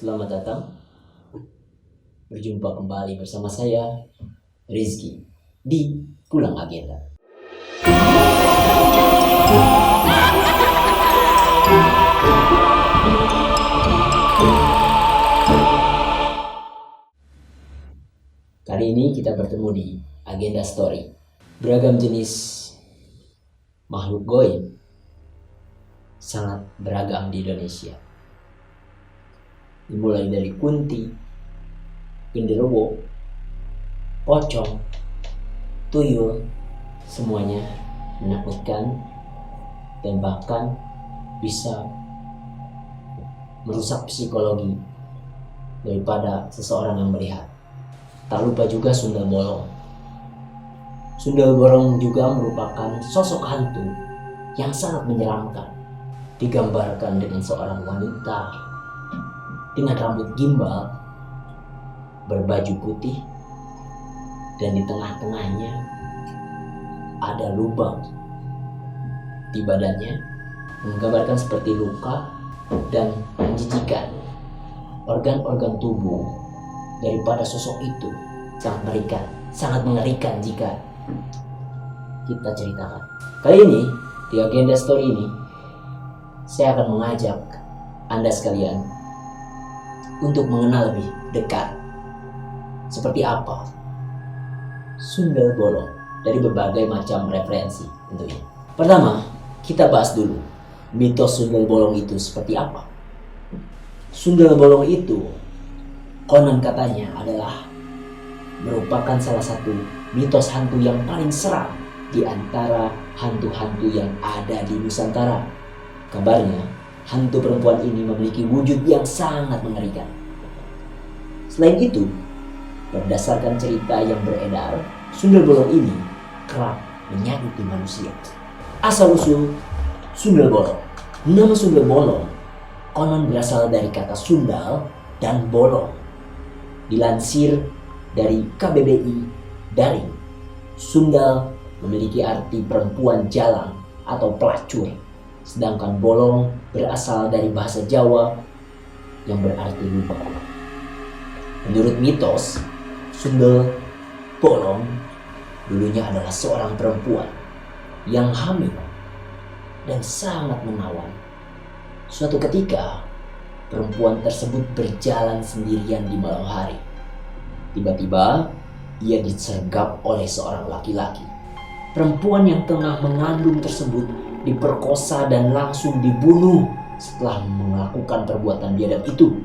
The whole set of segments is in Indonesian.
Selamat datang, berjumpa kembali bersama saya, Rizky, di Pulang Agenda. Kali ini kita bertemu di Agenda Story. Beragam jenis makhluk goib sangat beragam di Indonesia. Dimulai dari kunti, genderuwo, pocong, tuyul, semuanya menakutkan dan bahkan bisa merusak psikologi daripada seseorang yang melihat. Tak lupa juga sundel bolong. Sundel bolong juga merupakan sosok hantu yang sangat menyeramkan. Digambarkan dengan seorang wanita dengan rambut gimbal, berbaju putih, dan di tengah-tengahnya ada lubang di badannya, menggambarkan seperti luka dan menjijikan. Organ-organ tubuh daripada sosok itu sangat mengerikan jika kita ceritakan. Kali ini di Agenda Story ini saya akan mengajak Anda sekalian untuk mengenal lebih dekat seperti apa sundel bolong dari berbagai macam referensi tentunya. Pertama, kita bahas dulu mitos sundel bolong itu seperti apa. Sundel bolong itu konon katanya adalah merupakan salah satu mitos hantu yang paling seram di antara hantu-hantu yang ada di Nusantara. Kabarnya, hantu perempuan ini memiliki wujud yang sangat mengerikan. Selain itu, berdasarkan cerita yang beredar, sundel bolong ini kerap menyakiti manusia. Asal-usul sundel bolong. Nama sundel bolong konon berasal dari kata sundal dan bolong. Dilansir dari KBBI Daring, sundal memiliki arti perempuan jalang atau pelacur, sedangkan bolong berasal dari bahasa Jawa yang berarti lubang. Menurut mitos, sundel bolong dulunya adalah seorang perempuan yang hamil dan sangat menawan. Suatu ketika, perempuan tersebut berjalan sendirian di malam hari. Tiba-tiba, ia disergap oleh seorang laki-laki. Perempuan yang tengah mengandung tersebut diperkosa dan langsung dibunuh setelah melakukan perbuatan biadab itu.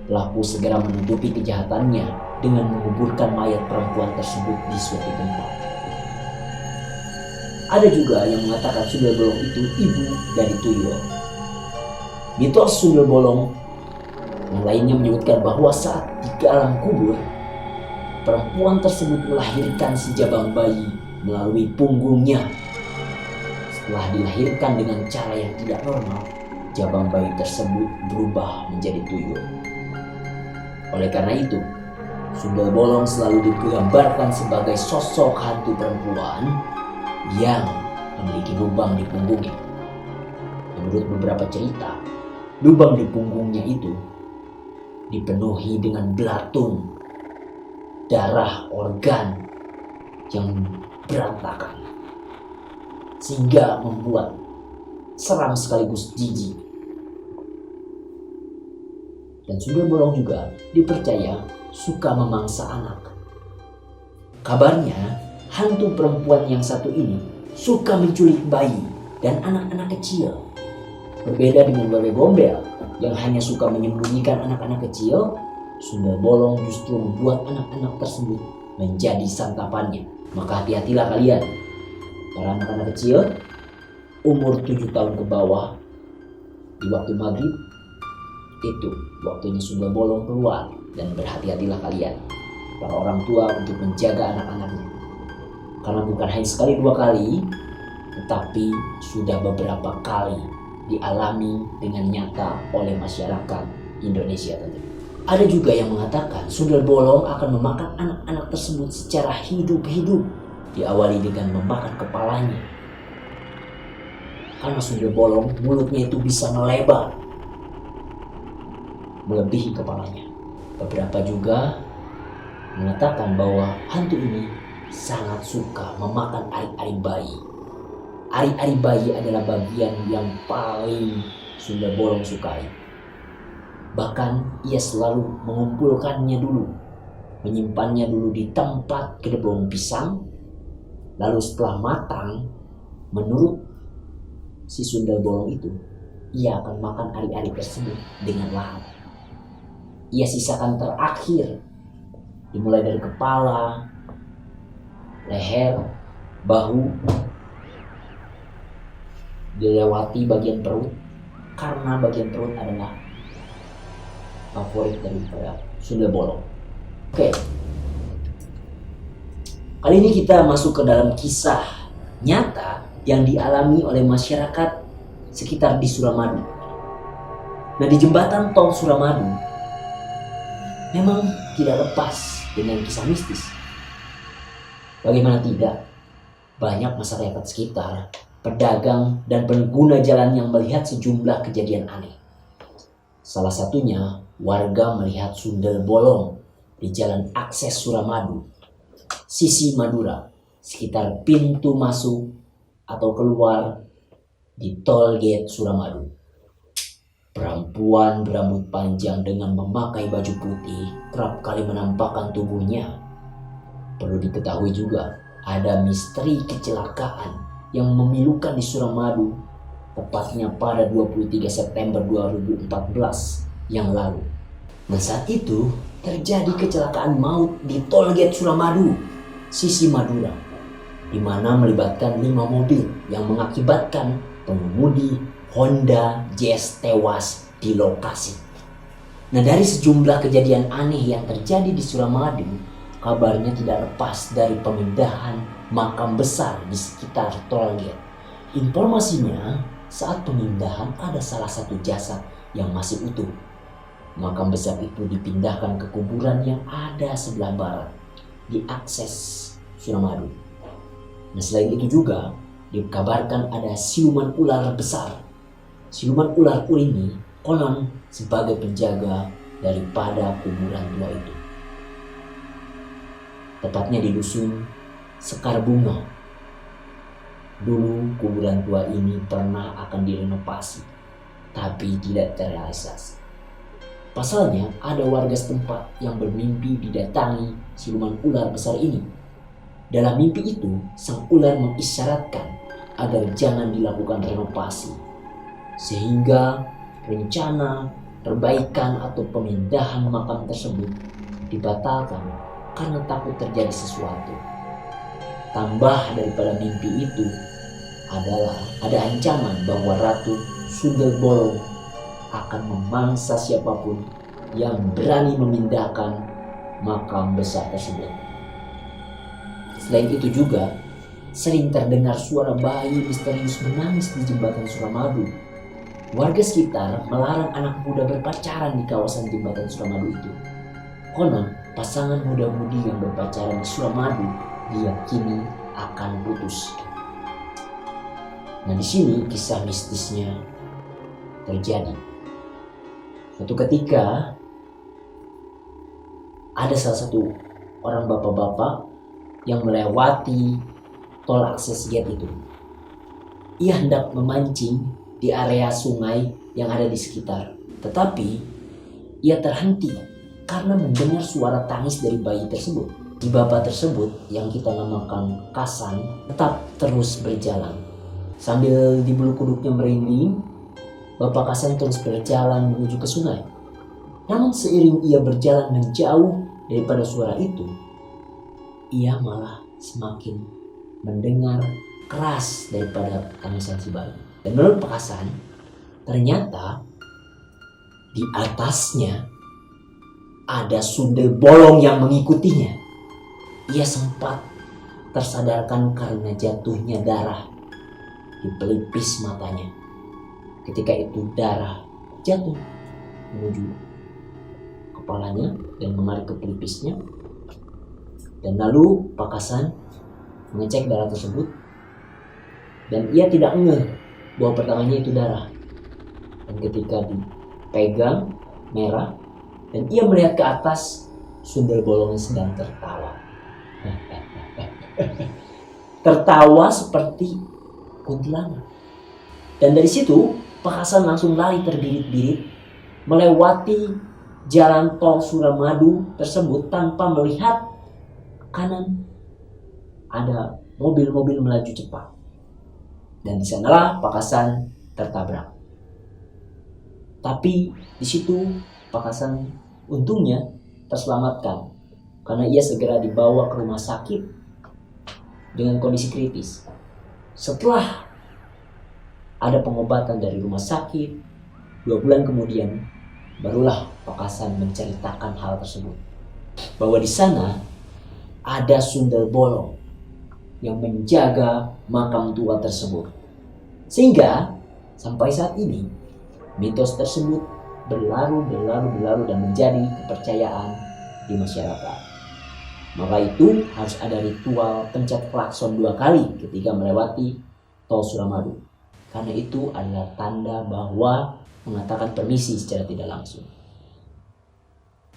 Pelaku segera menutupi kejahatannya dengan menguburkan mayat perempuan tersebut di suatu tempat. Ada juga yang mengatakan sundel bolong itu ibu dari tuyul. Mitos sundel bolong yang lainnya menyebutkan bahwa saat di alam kubur, perempuan tersebut melahirkan si jabang bayi melalui punggungnya. Setelah dilahirkan dengan cara yang tidak normal, jabang bayi tersebut berubah menjadi tuyul. Oleh karena itu, sundel bolong selalu digambarkan sebagai sosok hantu perempuan yang memiliki lubang di punggungnya. Menurut beberapa cerita, lubang di punggungnya itu dipenuhi dengan belatung, darah, organ yang berantakan, sehingga membuat seram sekaligus jijik. Dan sundel bolong juga dipercaya suka memangsa anak. Kabarnya, hantu perempuan yang satu ini suka menculik bayi dan anak-anak kecil. Berbeda dengan babe gombel yang hanya suka menyembunyikan anak-anak kecil, sundel bolong justru membuat anak-anak tersebut menjadi santapannya. Maka hati-hatilah kalian, para anak-anak kecil umur 7 tahun ke bawah, di waktu maghrib itu waktunya sundel bolong keluar, dan berhati-hatilah kalian, para orang tua, untuk menjaga anak-anaknya. Karena bukan hanya sekali dua kali, tetapi sudah beberapa kali dialami dengan nyata oleh masyarakat Indonesia tentu. Ada juga yang mengatakan sundel bolong akan memakan anak-anak tersebut secara hidup-hidup, diawali dengan memakan kepalanya. Karena sundel bolong mulutnya itu bisa melebar melebihi kepalanya. Beberapa juga mengatakan bahwa hantu ini sangat suka memakan ari-ari bayi. Ari-ari bayi adalah bagian yang paling Sunda Bolong sukai. Bahkan ia selalu mengumpulkannya dulu, menyimpannya dulu di tempat kedebong pisang. Lalu setelah matang, menurut si Sunda Bolong itu, ia akan makan ari-ari tersebut dengan lahap. Ia sisakan terakhir, dimulai dari kepala, leher, bahu, dilewati bagian perut, karena bagian perut adalah favorit daripada Sunda Bolong. Oke. Kali ini kita masuk ke dalam kisah nyata yang dialami oleh masyarakat sekitar di Suramadu. Nah, di jembatan tol Suramadu memang tidak lepas dengan kisah mistis. Bagaimana tidak? Banyak masyarakat sekitar, pedagang, dan pengguna jalan yang melihat sejumlah kejadian aneh. Salah satunya, warga melihat sundel bolong di jalan akses Suramadu, sisi Madura, sekitar pintu masuk atau keluar di tol gate Suramadu. Perempuan berambut panjang dengan memakai baju putih kerap kali menampakkan tubuhnya. Perlu diketahui juga, ada misteri kecelakaan yang memilukan di Suramadu, tepatnya pada 23 September 2014 yang lalu. Nah, saat itu terjadi kecelakaan maut di tol gate Suramadu, sisi Madura, di mana melibatkan 5 mobil yang mengakibatkan pengemudi Honda Jazz tewas di lokasi. Nah, dari sejumlah kejadian aneh yang terjadi di Suramadu, kabarnya tidak lepas dari pemindahan makam besar di sekitar tol gate. Informasinya, saat pemindahan ada salah satu jasad yang masih utuh. Makam besar itu dipindahkan ke kuburan yang ada sebelah barat di akses Suramadu. Nah, selain itu juga dikabarkan ada siluman ular besar. Siluman ular ini konon sebagai penjaga daripada kuburan tua itu. Tepatnya di dusun Sekar Bunga. Dulu kuburan tua ini pernah akan direnovasi, tapi tidak terrealisasi. Pasalnya ada warga setempat yang bermimpi didatangi siluman ular besar ini. Dalam mimpi itu, sang ular mengisyaratkan agar jangan dilakukan renovasi, sehingga rencana perbaikan atau pemindahan makam tersebut dibatalkan karena takut terjadi sesuatu. Tambah daripada mimpi itu adalah ada ancaman bahwa Ratu Sundel Bolong akan memangsa siapapun yang berani memindahkan makam besar tersebut. Selain itu juga sering terdengar suara bayi misterius menangis di jembatan Suramadu. Warga sekitar melarang anak muda berpacaran di kawasan jembatan Suramadu itu. Konon, pasangan muda-mudi yang berpacaran di Suramadu diyakini akan putus. Nah, di sini kisah mistisnya terjadi. Suatu ketika ada salah satu orang bapak-bapak yang melewati tol akses gate itu. Ia hendak memancing di area sungai yang ada di sekitar. Tetapi ia terhenti karena mendengar suara tangis dari bayi tersebut. Si bapak tersebut yang kita namakan Kasan tetap terus berjalan. Sambil di bulu kuduknya merinding, Bapak Kasan terus berjalan menuju ke sungai. Namun seiring ia berjalan menjauh daripada suara itu, ia malah semakin mendengar keras daripada tangisan si bayi. Dan menurut Pak Hasan, ternyata di atasnya ada sundel bolong yang mengikutinya. Ia sempat tersadarkan karena jatuhnya darah di pelipis matanya. Ketika itu darah jatuh menuju kepalanya dan mengalir ke pelipisnya. Dan lalu Pak Hasan mengecek darah tersebut dan ia tidak ngeh bahwa pertamanya itu darah. Dan ketika dipegang merah dan ia melihat ke atas. Sundel bolong sedang tertawa. Tertawa seperti kuntilanak. Dan dari situ Pak Hasan langsung lari terbirit-birit melewati jalan tol Suramadu tersebut tanpa melihat kanan ada mobil-mobil melaju cepat. Dan di sanalah Pak Hasan tertabrak. Tapi di situ Pak Hasan untungnya terselamatkan karena ia segera dibawa ke rumah sakit dengan kondisi kritis. Setelah ada pengobatan dari rumah sakit, 2 bulan kemudian barulah Pak Hasan menceritakan hal tersebut. Bahwa di sana ada sundel bolong yang menjaga makam tua tersebut. Sehingga sampai saat ini mitos tersebut berlalu dan menjadi kepercayaan di masyarakat. Maka itu harus ada ritual pencet klakson 2 kali ketika melewati tol Suramadu. Karena itu adalah tanda bahwa mengatakan permisi secara tidak langsung.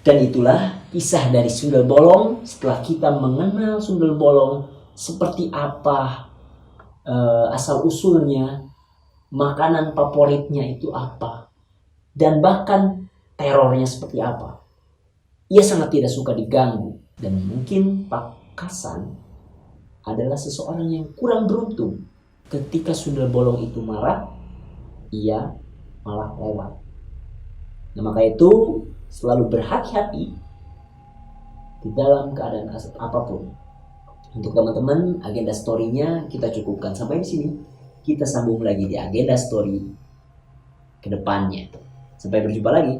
Dan itulah kisah dari sundel bolong. Setelah kita mengenal sundel bolong seperti apa asal usulnya, makanan favoritnya itu apa, dan bahkan terornya seperti apa. Ia sangat tidak suka diganggu. Dan mungkin Pak Hasan adalah seseorang yang kurang beruntung. Ketika sundel bolong itu marah, ia malah lewat. Nah, maka itu selalu berhati-hati di dalam keadaan apapun. Untuk teman-teman, agenda story-nya kita cukupkan sampai di sini. Kita sambung lagi di agenda story ke depannya. Sampai berjumpa lagi.